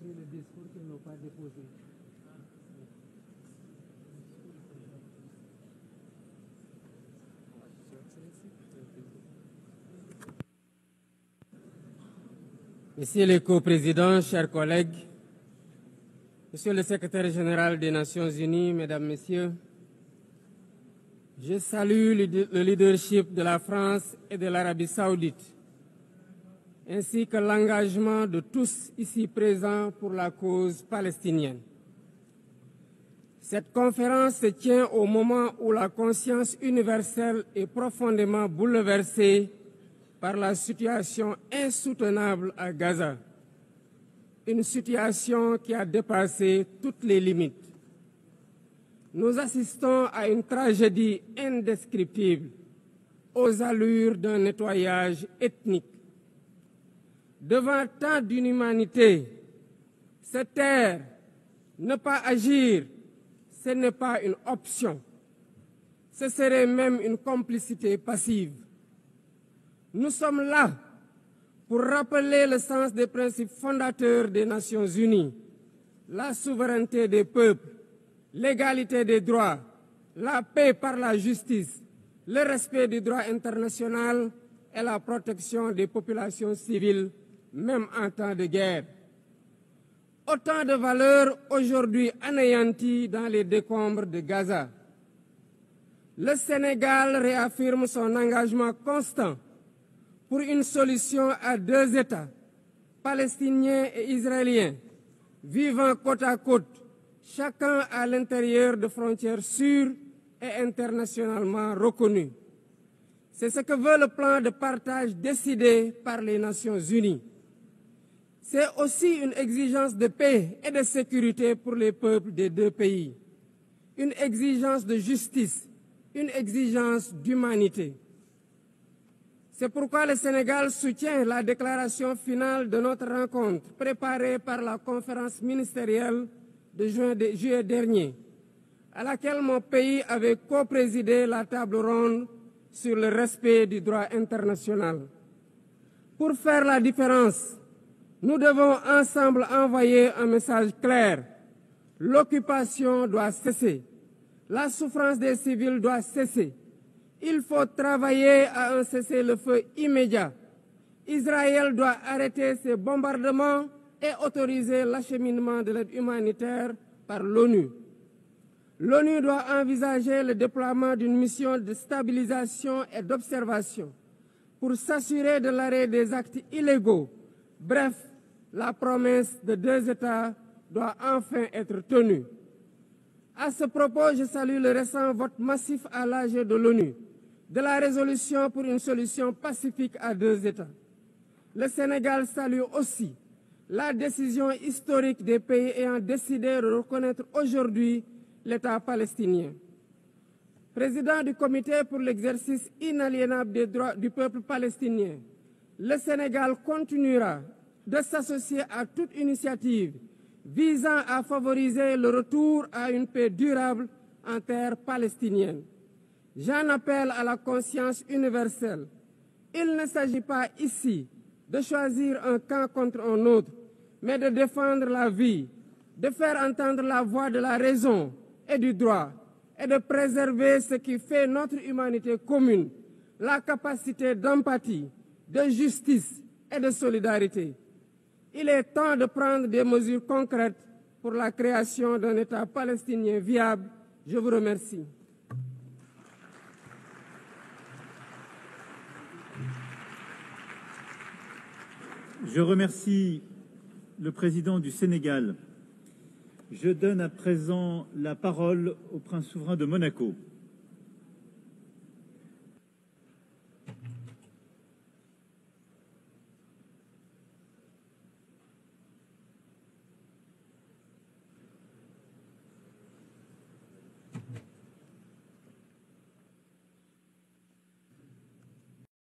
pris le discours qu'ils n'ont pas déposé. Monsieur le coprésident, chers collègues, Monsieur le secrétaire général des Nations Unies, Mesdames, Messieurs, je salue le leadership de la France et de l'Arabie Saoudite, ainsi que l'engagement de tous ici présents pour la cause palestinienne. Cette conférence se tient au moment où la conscience universelle est profondément bouleversée par la situation insoutenable à Gaza, une situation qui a dépassé toutes les limites. Nous assistons à une tragédie indescriptible, aux allures d'un nettoyage ethnique. Devant tant d'inhumanité, se taire, ne pas agir, ce n'est pas une option. Ce serait même une complicité passive. Nous sommes là pour rappeler le sens des principes fondateurs des Nations Unies, la souveraineté des peuples, l'égalité des droits, la paix par la justice, le respect du droit international et la protection des populations civiles, même en temps de guerre. Autant de valeurs aujourd'hui anéanties dans les décombres de Gaza. Le Sénégal réaffirme son engagement constant pour une solution à deux États, palestiniens et israéliens, vivant côte à côte, chacun à l'intérieur de frontières sûres et internationalement reconnues. C'est ce que veut le plan de partage décidé par les Nations Unies. C'est aussi une exigence de paix et de sécurité pour les peuples des deux pays, une exigence de justice, une exigence d'humanité. C'est pourquoi le Sénégal soutient la déclaration finale de notre rencontre préparée par la conférence ministérielle de juillet dernier, à laquelle mon pays avait coprésidé la table ronde sur le respect du droit international. Pour faire la différence, nous devons ensemble envoyer un message clair. L'occupation doit cesser. La souffrance des civils doit cesser. Il faut travailler à un cessez-le-feu immédiat. Israël doit arrêter ses bombardements et autoriser l'acheminement de l'aide humanitaire par l'ONU. L'ONU doit envisager le déploiement d'une mission de stabilisation et d'observation pour s'assurer de l'arrêt des actes illégaux. Bref, la promesse de deux États doit enfin être tenue. À ce propos, je salue le récent vote massif à l'AG de l'ONU de la résolution pour une solution pacifique à deux États. Le Sénégal salue aussi la décision historique des pays ayant décidé de reconnaître aujourd'hui l'État palestinien. Président du Comité pour l'exercice inaliénable des droits du peuple palestinien, le Sénégal continuera de s'associer à toute initiative visant à favoriser le retour à une paix durable en terre palestinienne. J'en appelle à la conscience universelle. Il ne s'agit pas ici de choisir un camp contre un autre, mais de défendre la vie, de faire entendre la voix de la raison et du droit, et de préserver ce qui fait notre humanité commune, la capacité d'empathie, de justice et de solidarité. Il est temps de prendre des mesures concrètes pour la création d'un État palestinien viable. Je vous remercie. Je remercie le président du Sénégal. Je donne à présent la parole au prince souverain de Monaco.